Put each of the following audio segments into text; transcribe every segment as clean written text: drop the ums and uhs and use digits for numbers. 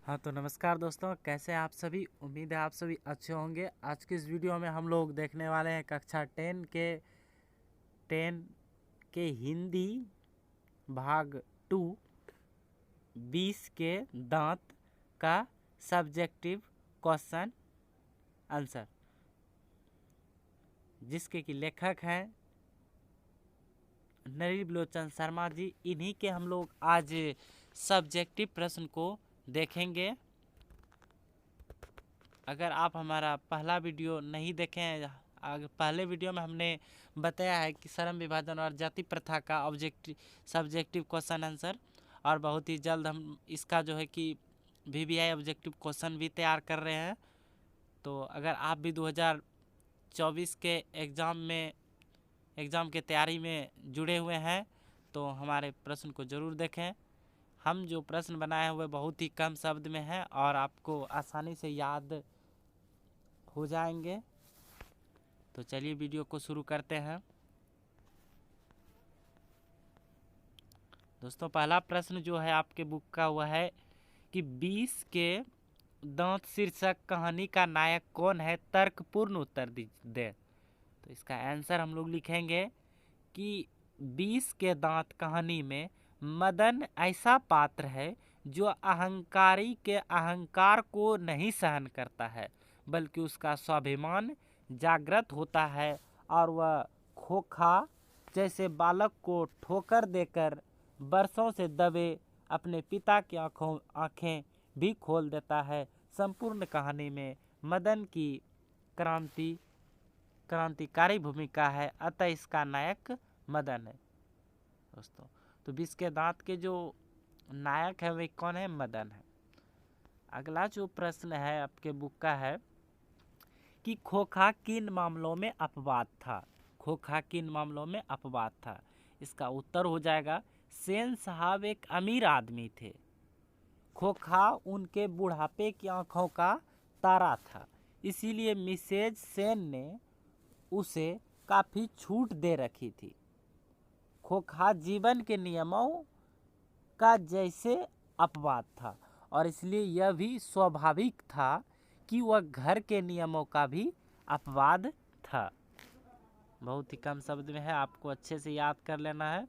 हाँ तो नमस्कार दोस्तों, कैसे हैं आप सभी। उम्मीद है आप सभी अच्छे होंगे। आज की इस वीडियो में हम लोग देखने वाले हैं कक्षा 10 के हिंदी भाग 2 20 के दांत का सब्जेक्टिव क्वेश्चन आंसर, जिसके कि लेखक हैं नरीब लोचन शर्मा जी। इन्हीं के हम लोग आज सब्जेक्टिव प्रश्न को देखेंगे। अगर आप हमारा पहला वीडियो नहीं देखे हैं, पहले वीडियो में हमने बताया है कि श्रम विभाजन और जाति प्रथा का सब्जेक्टिव क्वेश्चन आंसर, और बहुत ही जल्द हम इसका जो है कि VVI ऑब्जेक्टिव क्वेश्चन भी तैयार कर रहे हैं। तो अगर आप भी 2024 के एग्ज़ाम के तैयारी में जुड़े हुए हैं तो हमारे प्रश्न को ज़रूर देखें। हम जो प्रश्न बनाए हुए बहुत ही कम शब्द में हैं और आपको आसानी से याद हो जाएंगे। तो चलिए वीडियो को शुरू करते हैं। दोस्तों, पहला प्रश्न जो है आपके बुक का वह है कि 20 के दांत शीर्षक कहानी का नायक कौन है, तर्कपूर्ण उत्तर दें। तो इसका आंसर हम लोग लिखेंगे कि 20 के दांत कहानी में मदन ऐसा पात्र है जो अहंकारी के अहंकार को नहीं सहन करता है, बल्कि उसका स्वाभिमान जागृत होता है और वह खोखा जैसे बालक को ठोकर देकर बरसों से दबे अपने पिता की आंखें भी खोल देता है। संपूर्ण कहानी में मदन की क्रांतिकारी भूमिका है, अतः इसका नायक मदन है। दोस्तों, तो 20 के दांत के जो नायक है वे कौन है? मदन है। अगला जो प्रश्न है आपके बुक का है कि खोखा किन मामलों में अपवाद था। खोखा किन मामलों में अपवाद था? इसका उत्तर हो जाएगा सेन साहब एक अमीर आदमी थे। खोखा उनके बुढ़ापे की आंखों का तारा था, इसीलिए मिसेज सेन ने उसे काफ़ी छूट दे रखी थी। खोखा जीवन के नियमों का जैसे अपवाद था और इसलिए यह भी स्वाभाविक था कि वह घर के नियमों का भी अपवाद था। बहुत ही कम शब्द में है, आपको अच्छे से याद कर लेना है।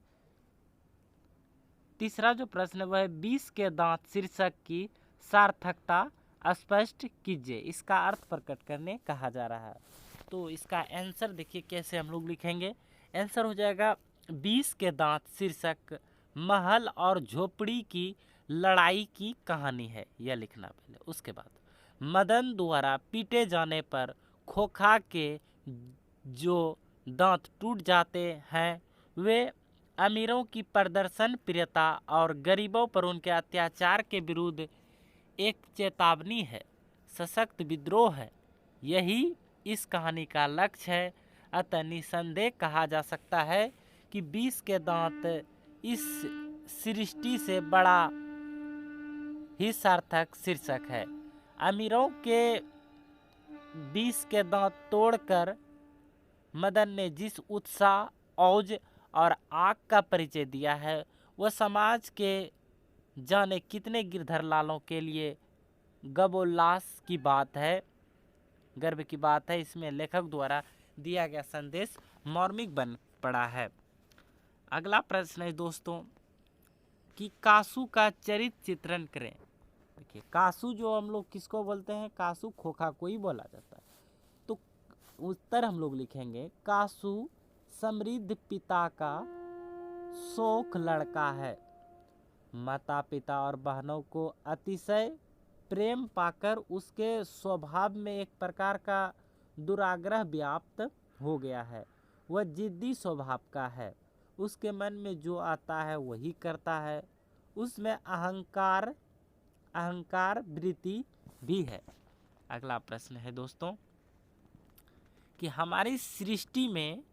तीसरा जो प्रश्न है वह है 20 के दांत शीर्षक की सार्थकता स्पष्ट कीजिए। इसका अर्थ प्रकट करने कहा जा रहा है। तो इसका आंसर देखिए कैसे हम लोग लिखेंगे। आंसर हो जाएगा 20 के दांत शीर्षक महल और झोपड़ी की लड़ाई की कहानी है, यह लिखना पहले। उसके बाद मदन द्वारा पीटे जाने पर खोखा के जो दांत टूट जाते हैं वे अमीरों की प्रदर्शन प्रियता और गरीबों पर उनके अत्याचार के विरुद्ध एक चेतावनी है, सशक्त विद्रोह है। यही इस कहानी का लक्ष्य है। अतः निसंदेह कहा जा सकता है कि 20 के दांत इस सृष्टि से बड़ा ही सार्थक शीर्षक है। अमीरों के 20 के दांत तोड़कर मदन ने जिस उत्साह, औज और आग का परिचय दिया है वह समाज के जाने कितने गिरधर लालों के लिए गबोल्लास की बात है, गर्व की बात है। इसमें लेखक द्वारा दिया गया संदेश मार्मिक बन पड़ा है। अगला प्रश्न है दोस्तों कि कासू का चरित्र चित्रण करें। देखिए, कासू जो हम लोग किसको बोलते हैं? कासू खोखा को ही बोला जाता है। तो उत्तर हम लोग लिखेंगे कासू समृद्ध पिता का शौक लड़का है। माता पिता और बहनों को अतिशय प्रेम पाकर उसके स्वभाव में एक प्रकार का दुराग्रह व्याप्त हो गया है। वह जिद्दी स्वभाव का है, उसके मन में जो आता है वही करता है। उसमें अहंकार वृत्ति भी है। अगला प्रश्न है दोस्तों कि हमारी सृष्टि में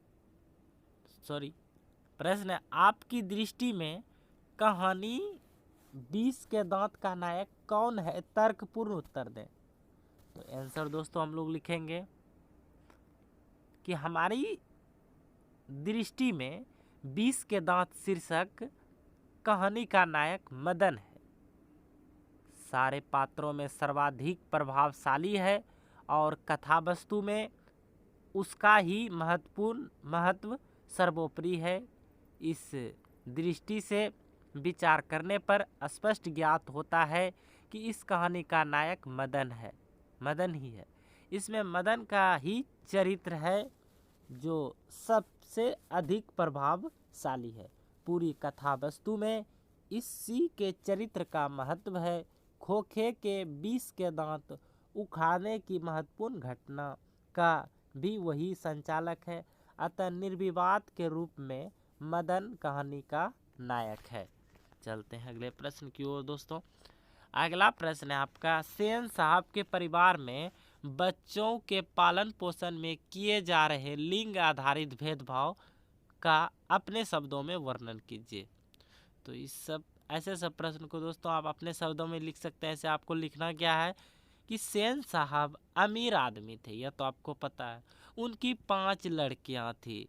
प्रश्न आपकी दृष्टि में कहानी 20 के दांत का नायक कौन है? तर्कपूर्ण उत्तर दें। तो आंसर दोस्तों हम लोग लिखेंगे कि हमारी दृष्टि में 20 के दांत शीर्षक कहानी का नायक मदन है। सारे पात्रों में सर्वाधिक प्रभावशाली है और कथा वस्तु में उसका ही महत्व सर्वोपरि है। इस दृष्टि से विचार करने पर स्पष्ट ज्ञात होता है कि इस कहानी का नायक मदन ही है। इसमें मदन का ही चरित्र है जो सबसे अधिक प्रभावशाली है। पूरी कथा वस्तु में इसी के चरित्र का महत्व है। खोखे के 20 के दांत उखाड़ने की महत्वपूर्ण घटना का भी वही संचालक है। अतः निर्विवाद के रूप में मदन कहानी का नायक है। चलते हैं अगले प्रश्न की ओर दोस्तों। अगला प्रश्न है आपका, सेन साहब के परिवार में बच्चों के पालन पोषण में किए जा रहे लिंग आधारित भेदभाव का अपने शब्दों में वर्णन कीजिए। तो इस सब ऐसे सब प्रश्न को दोस्तों आप अपने शब्दों में लिख सकते हैं। ऐसे आपको लिखना क्या है कि सेन साहब अमीर आदमी थे, यह तो आपको पता है। उनकी 5 लड़कियां थी,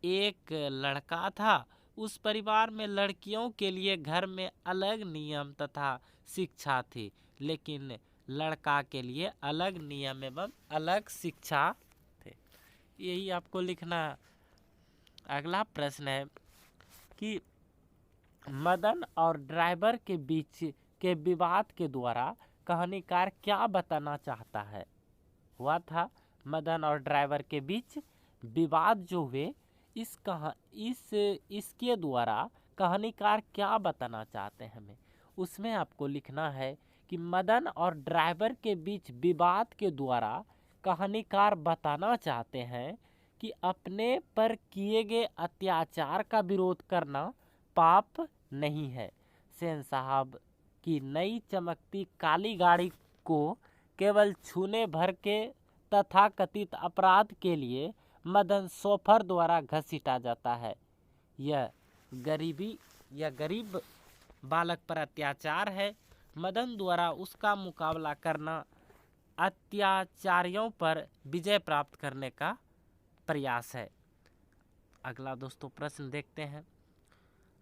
एक लड़का था। उस परिवार में लड़कियों के लिए घर में अलग नियम तथा शिक्षा थी, लेकिन लड़का के लिए अलग नियम एवं अलग शिक्षा थे। यही आपको लिखना। अगला प्रश्न है कि मदन और ड्राइवर के बीच के विवाद के द्वारा कहानीकार क्या बताना चाहता है। हुआ था मदन और ड्राइवर के बीच विवाद जो हुए, इसके द्वारा कहानीकार क्या बताना चाहते हैं हमें, उसमें आपको लिखना है कि मदन और ड्राइवर के बीच विवाद के द्वारा कहानीकार बताना चाहते हैं कि अपने पर किए गए अत्याचार का विरोध करना पाप नहीं है। सेन साहब की नई चमकती काली गाड़ी को केवल छूने भर के तथाकथित अपराध के लिए मदन शोफर द्वारा घसीटा जाता है। यह गरीब बालक पर अत्याचार है। मदन द्वारा उसका मुकाबला करना अत्याचारियों पर विजय प्राप्त करने का प्रयास है। अगला दोस्तों प्रश्न देखते हैं।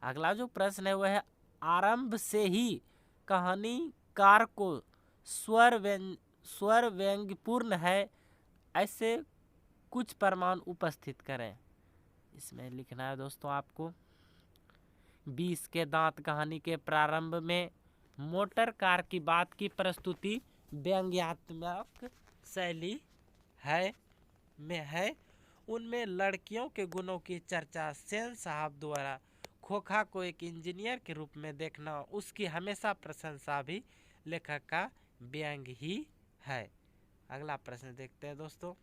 अगला जो प्रश्न है वह है, आरंभ से ही कहानीकार को स्वर व्यंग्यपूर्ण है, ऐसे कुछ प्रमाण उपस्थित करें। इसमें लिखना है दोस्तों आपको, 20 के दांत कहानी के प्रारंभ में मोटर कार की बात की प्रस्तुति व्यंग्यात्मक शैली है। उनमें लड़कियों के गुणों की चर्चा सेन साहब द्वारा खोखा को एक इंजीनियर के रूप में देखना, उसकी हमेशा प्रशंसा भी लेखक का व्यंग ही है। अगला प्रश्न देखते हैं दोस्तों।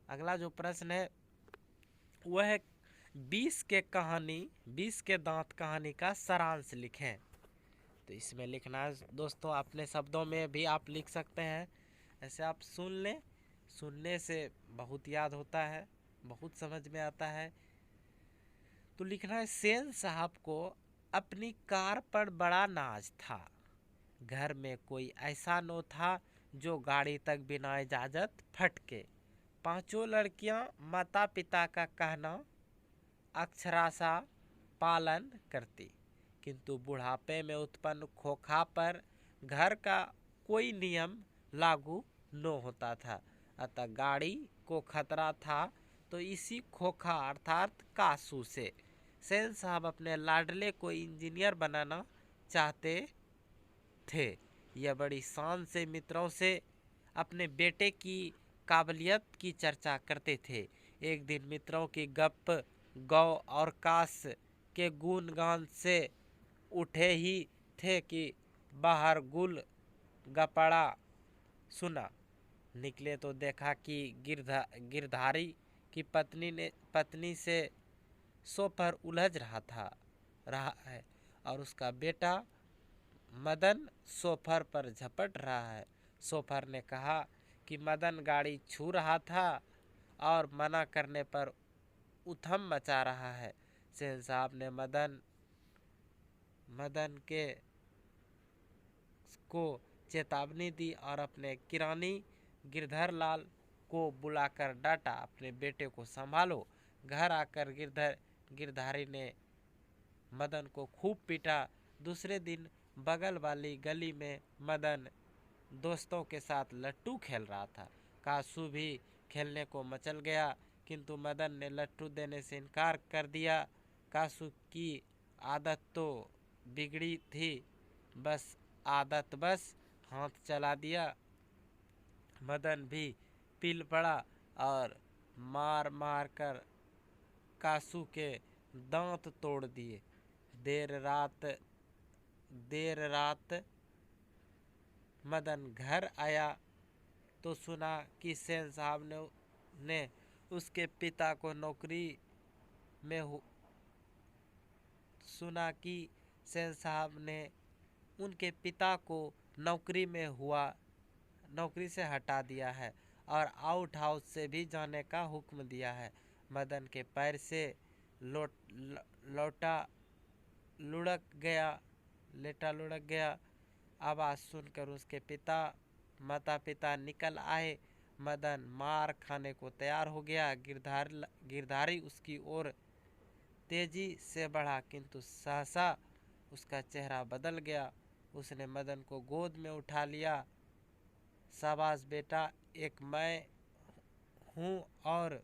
अगला जो प्रश्न है वह है, 20 के दांत कहानी का सारांश लिखें। तो इसमें लिखना है दोस्तों, अपने शब्दों में भी आप लिख सकते हैं। ऐसे आप सुन लें, सुनने से बहुत याद होता है, बहुत समझ में आता है। तो लिखना है, सेन साहब को अपनी कार पर बड़ा नाज था। घर में कोई ऐसा न था जो गाड़ी तक बिना इजाजत फटके। 5 लड़कियां माता पिता का कहना अक्षरशः पालन करती, किंतु बुढ़ापे में उत्पन्न खोखा पर घर का कोई नियम लागू न होता था। अतः गाड़ी को खतरा था तो इसी खोखा अर्थात कासू से सेन साहब अपने लाडले को इंजीनियर बनाना चाहते थे। यह बड़ी शान से मित्रों से अपने बेटे की काबिलियत की चर्चा करते थे। एक दिन मित्रों की गप गौ और काश के गुणगान से उठे ही थे कि बाहर गुल गपड़ा सुना। निकले तो देखा कि गिरधारी की पत्नी से सोफर उलझ रहा है और उसका बेटा मदन सोफर पर झपट रहा है। सोफर ने कहा कि मदन गाड़ी छू रहा था और मना करने पर उथम मचा रहा है। सेन साहब ने मदन को चेतावनी दी और अपने किरानी गिरधर लाल को बुलाकर डांटा, अपने बेटे को संभालो। घर आकर गिरधारी ने मदन को खूब पीटा। दूसरे दिन बगल वाली गली में मदन दोस्तों के साथ लट्टू खेल रहा था। कासू भी खेलने को मचल गया, किंतु मदन ने लट्टू देने से इनकार कर दिया। कासू की आदत तो बिगड़ी थी, बस हाथ चला दिया। मदन भी पिल पड़ा और मार मार कर कासू के दांत तोड़ दिए। देर रात मदन घर आया तो सुना कि सेन साहब ने उसके पिता को नौकरी में सुना कि सेन साहब ने उनके पिता को नौकरी से हटा दिया है और आउट हाउस से भी जाने का हुक्म दिया है। मदन के पैर से लेटा लुढ़क गया। आवाज़ सुनकर उसके माता पिता निकल आए। मदन मार खाने को तैयार हो गया। गिरधारी उसकी ओर तेजी से बढ़ा, किंतु सहसा उसका चेहरा बदल गया। उसने मदन को गोद में उठा लिया। शाबाश बेटा, एक मैं हूँ और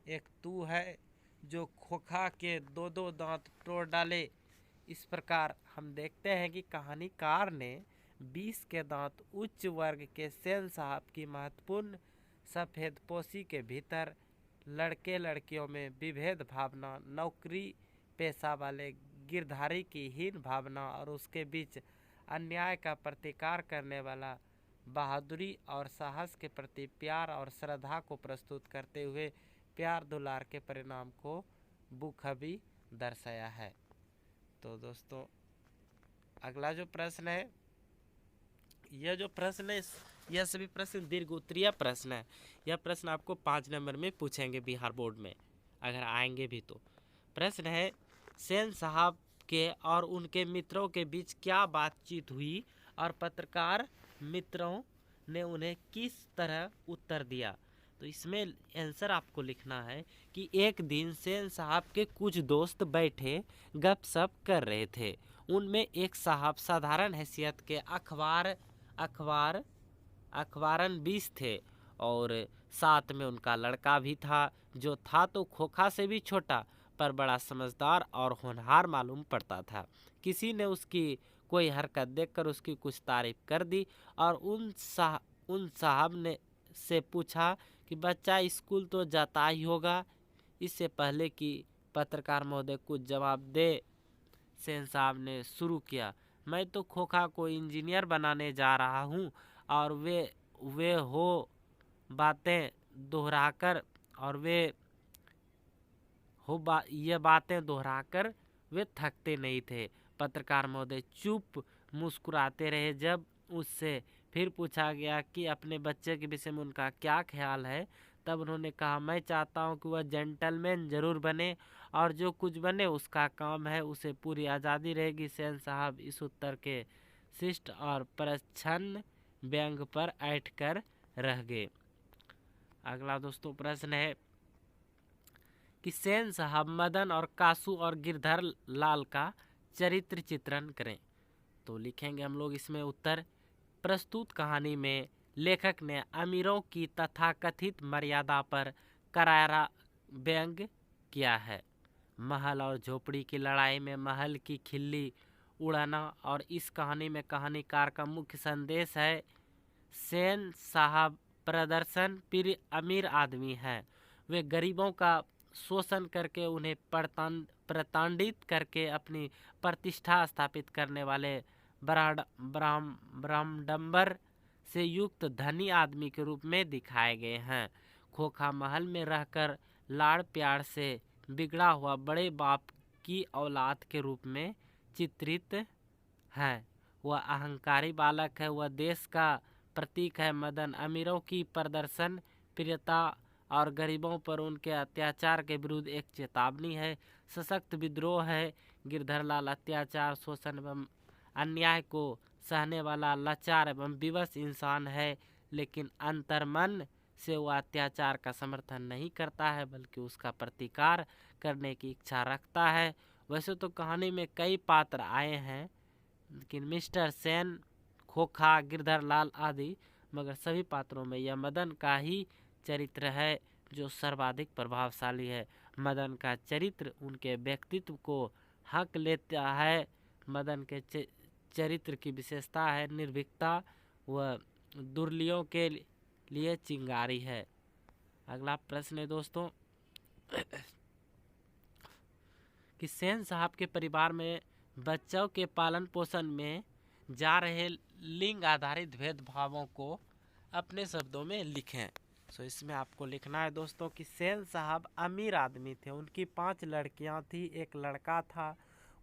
एक तू है जो खोखा के दो दांत तोड़ डाले। इस प्रकार हम देखते हैं कि कहानीकार ने 20 के दांत उच्च वर्ग के सेन साहब की महत्वपूर्ण सफेद पोशी के भीतर लड़के लड़कियों में विभेद भावना, नौकरी पेशा वाले गिरधारी की हीन भावना और उसके बीच अन्याय का प्रतिकार करने वाला बहादुरी और साहस के प्रति प्यार और श्रद्धा को प्रस्तुत करते हुए प्यार दुलार के परिणाम को बखूबी दर्शाया है। तो दोस्तों, अगला जो प्रश्न है, यह सभी प्रश्न दीर्घ उत्तरीय प्रश्न है। यह प्रश्न आपको 5 नंबर में पूछेंगे बिहार बोर्ड में, अगर आएंगे भी तो। प्रश्न है, सेन साहब के और उनके मित्रों के बीच क्या बातचीत हुई और पत्रकार मित्रों ने उन्हें किस तरह उत्तर दिया। तो इसमें आंसर आपको लिखना है कि एक दिन सेन साहब के कुछ दोस्त बैठे गपशप कर रहे थे। उनमें एक साहब साधारण हैसियत के अखबारन 20 थे और साथ में उनका लड़का भी था, जो था तो खोखा से भी छोटा पर बड़ा समझदार और होनहार मालूम पड़ता था। किसी ने उसकी कोई हरकत देखकर उसकी कुछ तारीफ कर दी और उन साहब ने से पूछा कि बच्चा स्कूल तो जाता ही होगा। इससे पहले कि पत्रकार महोदय कुछ जवाब दे, सेन साहब ने शुरू किया, मैं तो खोखा को इंजीनियर बनाने जा रहा हूँ और वे हो बातें दोहराकर ये बातें दोहराकर वे थकते नहीं थे। पत्रकार महोदय चुप मुस्कुराते रहे। जब उससे फिर पूछा गया कि अपने बच्चे के विषय में उनका क्या ख्याल है, तब उन्होंने कहा, मैं चाहता हूं कि वह जेंटलमैन जरूर बने और जो कुछ बने उसका काम है, उसे पूरी आज़ादी रहेगी। सेन साहब इस उत्तर के शिष्ट और प्रच्छन्न व्यंग पर ऐंठ कर रह गए। अगला दोस्तों प्रश्न है कि सेन साहब, मदन और कासू और गिरधर लाल का चरित्र चित्रण करें। तो लिखेंगे हम लोग इसमें उत्तर। प्रस्तुत कहानी में लेखक ने अमीरों की तथाकथित मर्यादा पर करारा व्यंग किया है। महल और झोपड़ी की लड़ाई में महल की खिल्ली उड़ाना। और इस कहानी में कहानीकार का मुख्य संदेश है, सेन साहब प्रदर्शन प्रिय अमीर आदमी हैं। वे गरीबों का शोषण करके उन्हें प्रताड़ित करके अपनी प्रतिष्ठा स्थापित करने वाले ब्रह्मडंबर से युक्त धनी आदमी के रूप में दिखाए गए हैं। खोखा महल में रहकर लाड़ प्यार से बिगड़ा हुआ बड़े बाप की औलाद के रूप में चित्रित है। वह अहंकारी बालक है, वह देश का प्रतीक है। मदन अमीरों की प्रदर्शन प्रियता और गरीबों पर उनके अत्याचार के विरुद्ध एक चेतावनी है, सशक्त विद्रोह है। गिरधरलाल अत्याचार, शोषण एवं अन्याय को सहने वाला लाचार एवं विवश इंसान है, लेकिन अंतर्मन से वह अत्याचार का समर्थन नहीं करता है, बल्कि उसका प्रतिकार करने की इच्छा रखता है। वैसे तो कहानी में कई पात्र आए हैं, लेकिन मिस्टर सेन, खोखा, गिरधर लाल आदि, मगर सभी पात्रों में यह मदन का ही चरित्र है जो सर्वाधिक प्रभावशाली है। मदन का चरित्र उनके व्यक्तित्व को हक लेता है। मदन के चरित्र की विशेषता है निर्भीकता, वह दुर्लियों के लिए चिंगारी है। अगला प्रश्न है दोस्तों कि सेन साहब के परिवार में बच्चों के पालन पोषण में जा रहे लिंग आधारित भेदभावों को अपने शब्दों में लिखें। सो इसमें आपको लिखना है दोस्तों कि सेन साहब अमीर आदमी थे, उनकी 5 लड़कियां थी, एक लड़का था।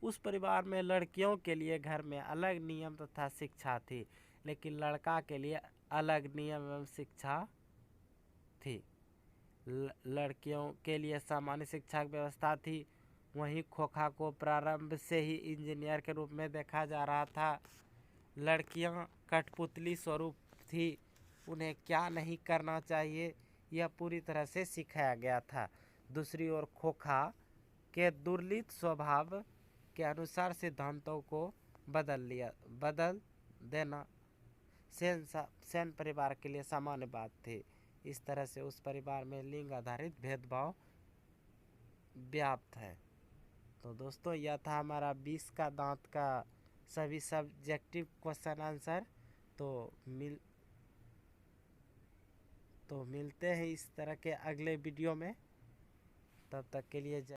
उस परिवार में लड़कियों के लिए घर में अलग नियम तथा शिक्षा थी, लेकिन लड़का के लिए अलग नियम एवं शिक्षा थी। लड़कियों के लिए सामान्य शिक्षा की व्यवस्था थी। वहीं खोखा को प्रारंभ से ही इंजीनियर के रूप में देखा जा रहा था। लड़कियां कठपुतली स्वरूप थी, उन्हें क्या नहीं करना चाहिए यह पूरी तरह से सिखाया गया था। दूसरी ओर खोखा के दुर्लित स्वभाव के अनुसार सिद्धांतों को बदल देना सेन परिवार के लिए सामान्य बात थी। इस तरह से उस परिवार में लिंग आधारित भेदभाव व्याप्त है। तो दोस्तों यह था हमारा 20 का दांत का सभी सब्जेक्टिव क्वेश्चन आंसर। तो मिलते हैं इस तरह के अगले वीडियो में। तब तक के लिए